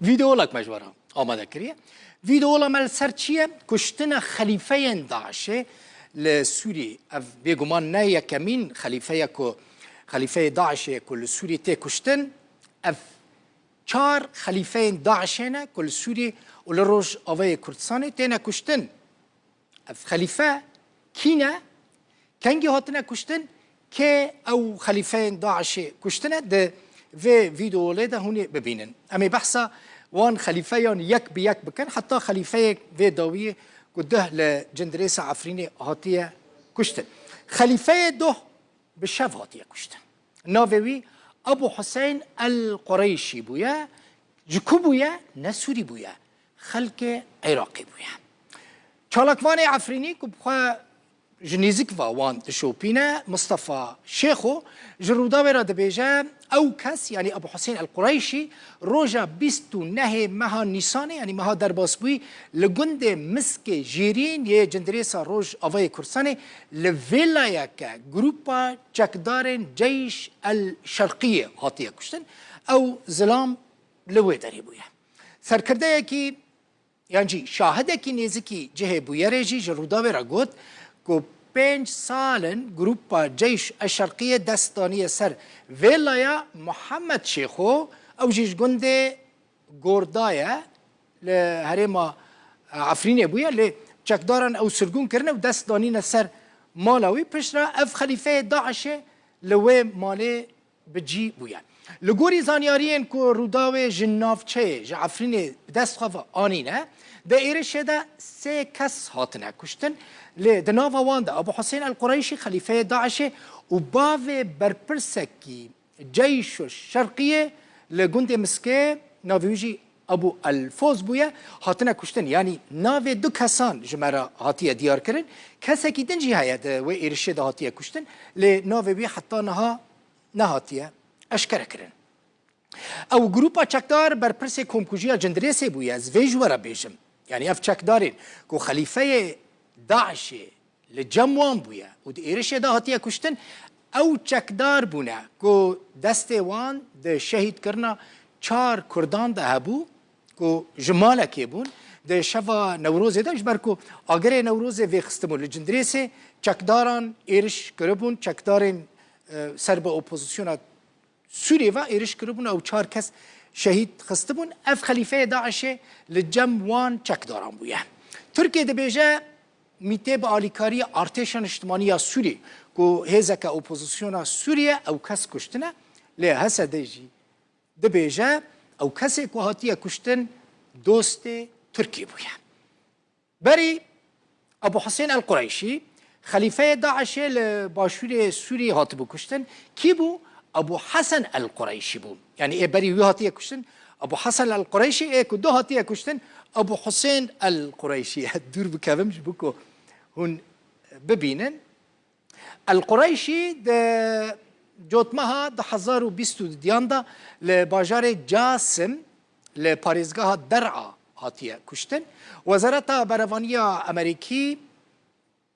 فيديو لك مجبرها آماده كريه فيديو لما سرچیه کشتن خلیفه داعش لسوری اف بيگمان نه یکمین خلیفه داعش کل سوری ته کشتن اف چار خلیفه داعش نه کل سوری ولروج آوای کردستان تنه کشتن اف خلیفه کینه کنگی هاتنه کشتن که او خلیفه داعش کشتنه ده في فيديو ليدا هوني ببينن أمي بحثا وان خليفيان يك بيك بكن حتى خليفيك في داوية قده لجندريسة عفريني هاتية كشتن خليفية ده بالشاف هاتية كشتن نافوي أبو حسين القريشي بويا جكو بويا نسوري بويا خلق عراقي بويا چالکوان عفرینی که بخواه جنیزیک و وان تشوپینه مصطفى شیخو جرودا ورا دبیجه او کس یعنی ابو حسین القریشی روژا 29 ماه نیسان یعنی ماه درباس بوی لگند مسک جیرین یه جندریسا روژ آوای کرسانه لویلایه که گروپا چکدار جیش الشرقیه هاتیه کشتن او زلام لوی داری بویه سرکرده یکی یعنی شاهده کی نزدیکی جه بویره جی جرودا ورا گفت که 5 سالن گروپا جیش الشرقیه دستانی سر ویلایا محمد شیخو او جیش گنده گوردایه لهرما عفرینه بویه لی چکدارن او سرگون کرنه و دستانی سر مالاوی پشرا اف خلیفه داعش لوی ماله بجی بویه لگوری زانیارین که روداوی جنافچه جعفرینه دست خواه آنینه ده ایرشه ده 3 کس هاتنه کشتن لی دناوا وانده ابو حسین القریشی خلیفه داعش و باوی برپرسکی جیش الشرقیه لگند مسکه ناویجی ابو الفوز بویه هاتنه کشتن یعنی ناوی دو کسان جمعه هاتیه دیار کرن کسی که دنجی هاید و ایرشه ده هاتیه کشتن لی ناوی بی حتی نهاتیه اشکره کرن او گروپا چکدار برپرس کمکوژیا جندریسه بویه از ویجوارا بیجم یعنی اف چکدارین که خلیفه داعش لجموان بویه و دی ایرشه ده هاتیه کشتن او چکدار بونه که دست وان ده شهید کرنا 4 کردان ده هبو که جماله که بون ده شفا نوروزه ده جبر که آگر نوروزه وی خستمون لجندریسه چکداران ایرش کربون چکدارین سر به اپوزیسیون سوریه و ایرش کربون او 4 کس شهید خستبون اف خلیفه داعش لجم وان چکداران بویه ترکیه ده بیجه میته به آلیکاری ارتشان اجتماعی سوریه که هزک اپوزیسیون سوریه او کس کشتنه لی هسه دیجی ده بیجه او کسی که هاتیه کشتن دوست ترکیه بویه بری ابو حسین القریشی خلیفه داعش لباشور سوریه هات بکشتن کی بو ابو حسن القریشی بو یعنی ای بری وی هاتیه کشتن ابو حسن القریشی ای که دو هاتیه کشتن ابو حسین القریشی دور بکومش بکو هون ببینن القریشی ده جوتمها ده 1020 دیان ده لباجار جاسم لپاریزگاه درعا هاتیه کشتن وزارت بروانی امریکی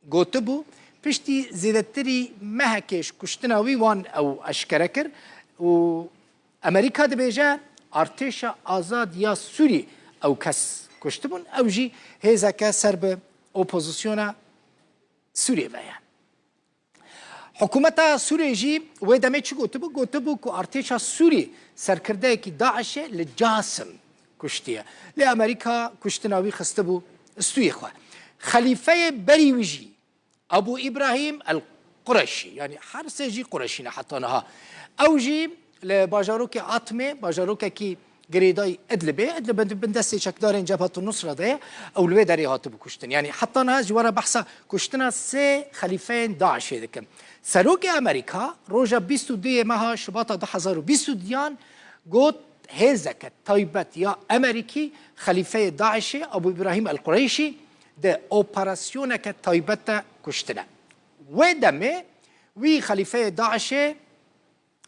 گوته بو پشتی زیدتری مهکش کشتناوی وان او اشکره کر و امریکا ده بیجه ارتش آزاد یا سوری او کس کشته بون او جی هیزه که سر به اپوزیسیون سوری ویه حکومت سوری جی و دمه چی گوته بو؟ گوته بو که ارتش سوری سرکرده که داعش لجاسم کشتیه لی امریکا کشتناوی خسته بو استوی خواه خلیفه بریویجی ابو ابراهيم القرشي يعني حرس جي قرشينا حطيناها او جي لباجاروك عطمه باجاروك كي قريداي ادلب بندسي شكدارين جبهه النصره ده او الويدري هاتو بكشتن يعني حطيناها جوارا بحثا كشتنا 3 خليفين داعش هذيك سروك امريكا روجا 22 ماه شباط 2020 ديان قلت هزك طيبت يا امريكي خليفه داعش ابو ابراهيم القريشي ده اوپراسیونک تایبت کشتنه و دمه وی خلیفه داعش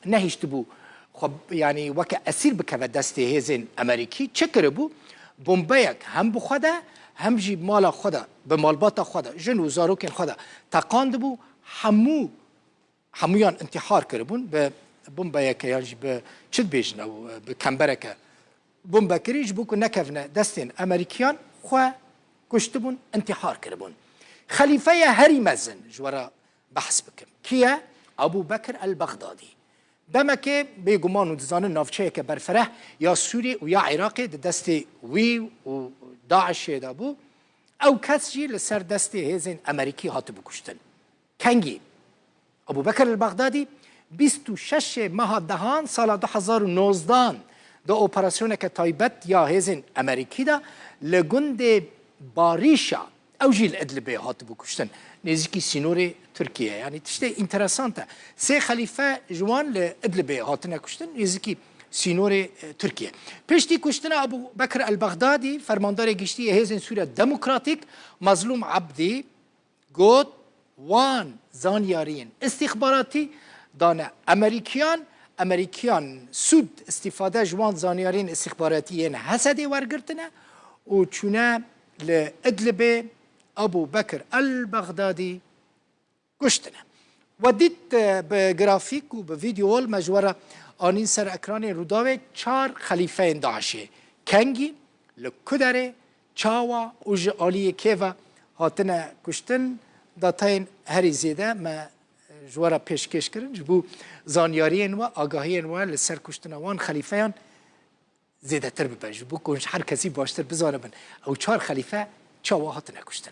نهیشت بو خب یعنی وک اسیر بکوه دست هزین امریکی چکر بو بومبیک هم بو خوده هم جی مالا خوده به مالبات خوده جن و زاروکن خوده تقاند بو همویان انتحار کربون به بومبیک یعنی به چد بیجن او به کمبرک بوم بکریج بو که نکفنه دستین امریکیان خو کشتبون انتحار کربون خلیفه هری مزن جورا بحث بکم کیه ابو بکر البغدادی دمکه بگمان و دزان نافچه که برفره یا سوری و یا عراقی دست وی و داعش دا بو او کس جی لسر دست هزین امریکی هات بکشتن کنگی ابو بکر البغدادی 26 ماه دهان سال 2019 دا اپراسیون که تایبت یا هزین امریکی دا لگند باریشا او جیل ادلبه هات بکشتن نزیکی سینور ترکیه یعنی تشته انترسانته سه خلیفه جوان لادلبه هات نکشتن نزیکی سینور ترکیه پشتی کشتن ابو بکر البغدادی فرماندار گشتی هزین سوریه دموکراتیک مظلوم عبدی گوت وان زانیارین استخباراتی دانه امریکیان سود استفاده جوان زانیارین استخباراتی حسدی ورگرتنه و چونه لادلبه ابو بکر البغدادی کشتنه و دید به گرافیک و به ویدیو مجوره آنین سر اکران روداوه 4 خلیفه داعشه کنگی لکدره چاوا و جعالی کیوه هاتنه کشتن داتاین هری زیده ما جواره پیشکش کرن جبو زانیارین و آگاهین و لسر کشتن وان خلیفهان زیده تر ببن جبو کنش هر کسی باشتر بزانه بن او 4 خلیفه چاوا هاتنه کشتن